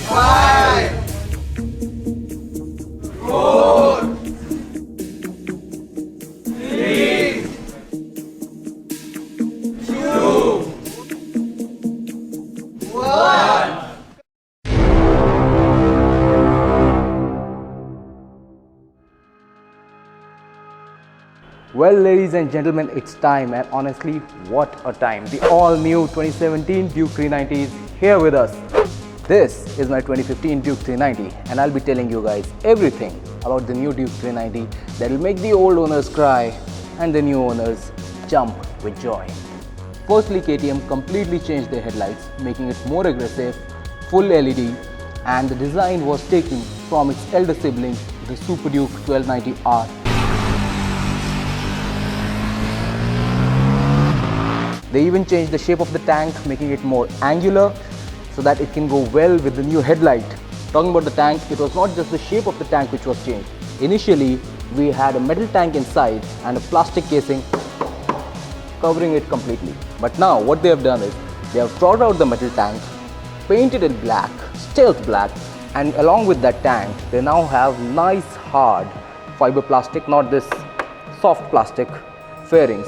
5, 4, 3, 2, 1. Well, ladies and gentlemen, it's time, and honestly, what a time. The all-new 2017 Duke 390 is here with us. This is my 2015 Duke 390, and I'll be telling you guys everything about the new Duke 390 that will make the old owners cry and the new owners jump with joy. Firstly, KTM completely changed their headlights, making it more aggressive, full LED, and the design was taken from its elder sibling, the Super Duke 1290R. They even changed the shape of the tank, making it more angular so that it can go well with the new headlight. Talking about the tank, it was not just the shape of the tank which was changed. Initially, we had a metal tank inside and a plastic casing covering it completely. But now what they have done is, they have brought out the metal tank, painted it black, stealth black, and along with that tank, they now have nice hard fiber plastic, not this soft plastic fairings,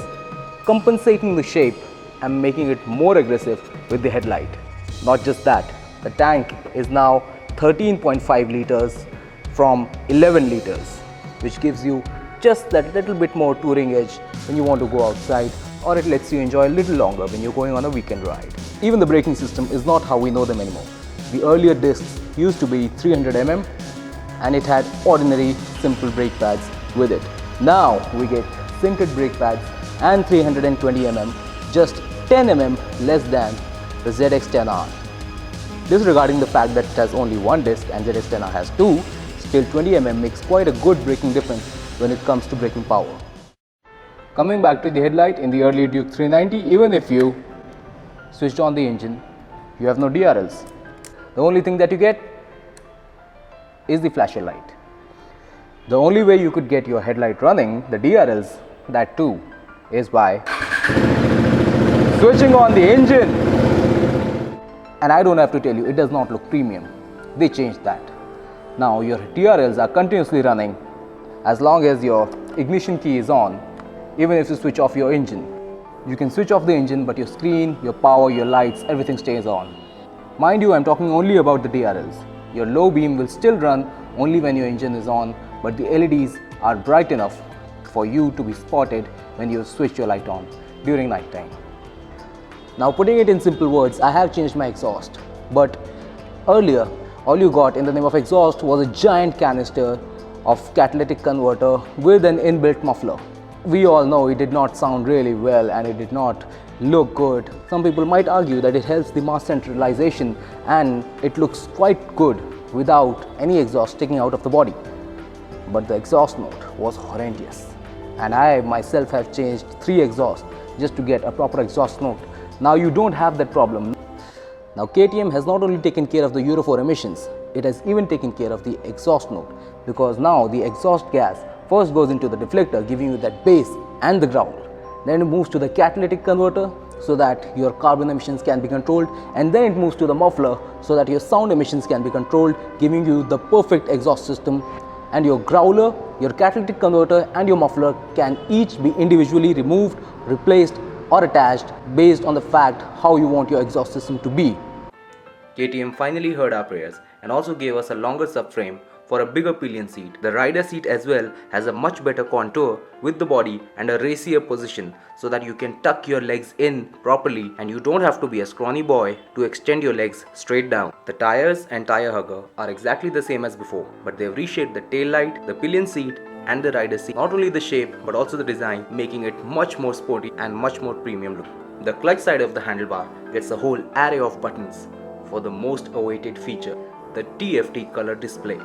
compensating the shape and making it more aggressive with the headlight. Not just that, the tank is now 13.5 liters from 11 liters, which gives you just that little bit more touring edge when you want to go outside, or it lets you enjoy a little longer when you're going on a weekend ride. Even the braking system is not how we know them anymore. The earlier discs used to be 300 mm and it had ordinary simple brake pads with it. Now we get sintered brake pads and 320 mm, just 10 mm less than the ZX-10R. Disregarding the fact that it has only one disc and ZX-10R has two, still 20 mm makes quite a good braking difference when it comes to braking power. Coming back to the headlight, in the early Duke 390, even if you switched on the engine, you have no DRLs. The only thing that you get is the flasher light. The only way you could get your headlight running, the DRLs, that too, is by switching on the engine. And I don't have to tell you, it does not look premium. They changed that. Now your DRLs are continuously running as long as your ignition key is on, even if you switch off your engine. You can switch off the engine, but your screen, your power, your lights, everything stays on. Mind you, I'm talking only about the DRLs. Your low beam will still run only when your engine is on, but the LEDs are bright enough for you to be spotted when you switch your light on during night time. Now, putting it in simple words, I have changed my exhaust, but earlier all you got in the name of exhaust was a giant canister of catalytic converter with an inbuilt muffler. We all know it did not sound really well and it did not look good. Some people might argue that it helps the mass centralization and it looks quite good without any exhaust sticking out of the body. But the exhaust note was horrendous, and I myself have changed 3 exhausts just to get a proper exhaust note. Now you don't have that problem. Now KTM has not only taken care of the Euro 4 emissions, it has even taken care of the exhaust note, because now the exhaust gas first goes into the deflector, giving you that bass and the growl. Then it moves to the catalytic converter so that your carbon emissions can be controlled, and then it moves to the muffler so that your sound emissions can be controlled, giving you the perfect exhaust system. And your growler, your catalytic converter and your muffler can each be individually removed, replaced or attached based on the fact how you want your exhaust system to be. KTM finally heard our prayers and also gave us a longer subframe for a bigger pillion seat. The rider seat as well has a much better contour with the body and a racier position so that you can tuck your legs in properly and you don't have to be a scrawny boy to extend your legs straight down. The tires and tire hugger are exactly the same as before, but they've reshaped the tail light, the pillion seat and the rider seat. Not only the shape but also the design, making it much more sporty and much more premium look. The clutch side of the handlebar gets a whole array of buttons for the most awaited feature, the TFT color display.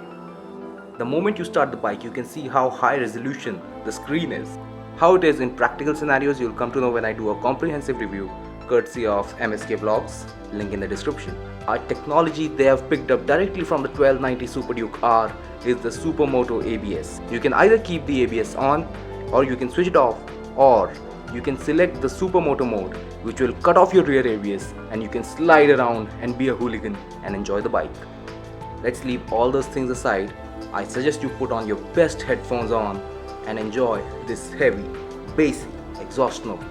The moment you start the bike, you can see how high resolution the screen is. How it is in practical scenarios, you'll come to know when I do a comprehensive review, courtesy of MSK Vlogs, link in the description. Our technology they have picked up directly from the 1290 Super Duke R is the BuFFMotO ABS. You can either keep the ABS on, or you can switch it off, or you can select the BuFFMotO mode, which will cut off your rear ABS and you can slide around and be a hooligan and enjoy the bike. let's leave all those things aside. I suggest you put on your best headphones on and enjoy this heavy, bassy exhaust note.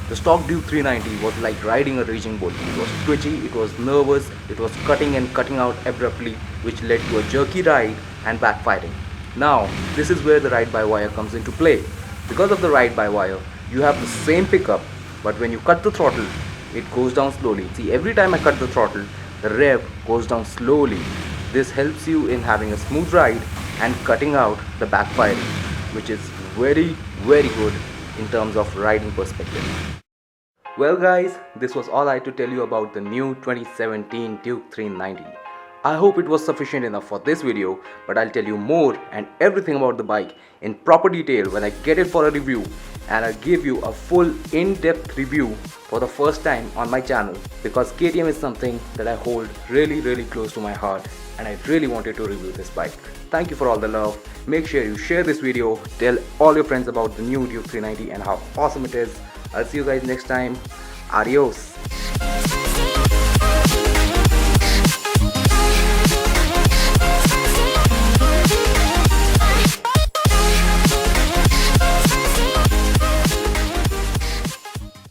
The stock Duke 390 was like riding a raging bull. It was twitchy, it was nervous, it was cutting and cutting out abruptly, which led to a jerky ride and backfiring. Now, this is where the ride-by-wire comes into play. Because of the ride-by-wire, you have the same pickup, but when you cut the throttle, it goes down slowly. See, every time I cut the throttle, the rev goes down slowly. This helps you in having a smooth ride and cutting out the backfiring, which is very, very good in terms of riding perspective. Well guys, this was all I had to tell you about the new 2017 Duke 390. I hope it was sufficient enough for this video, but I'll tell you more and everything about the bike in proper detail when I get it for a review, and I'll give you a full in-depth review for the first time on my channel, because KTM is something that I hold really close to my heart, and I really wanted to review this bike. Thank you for all the love. Make sure you share this video, tell all your friends about the new Duke 390 and how awesome it is. I'll see you guys next time. Adios.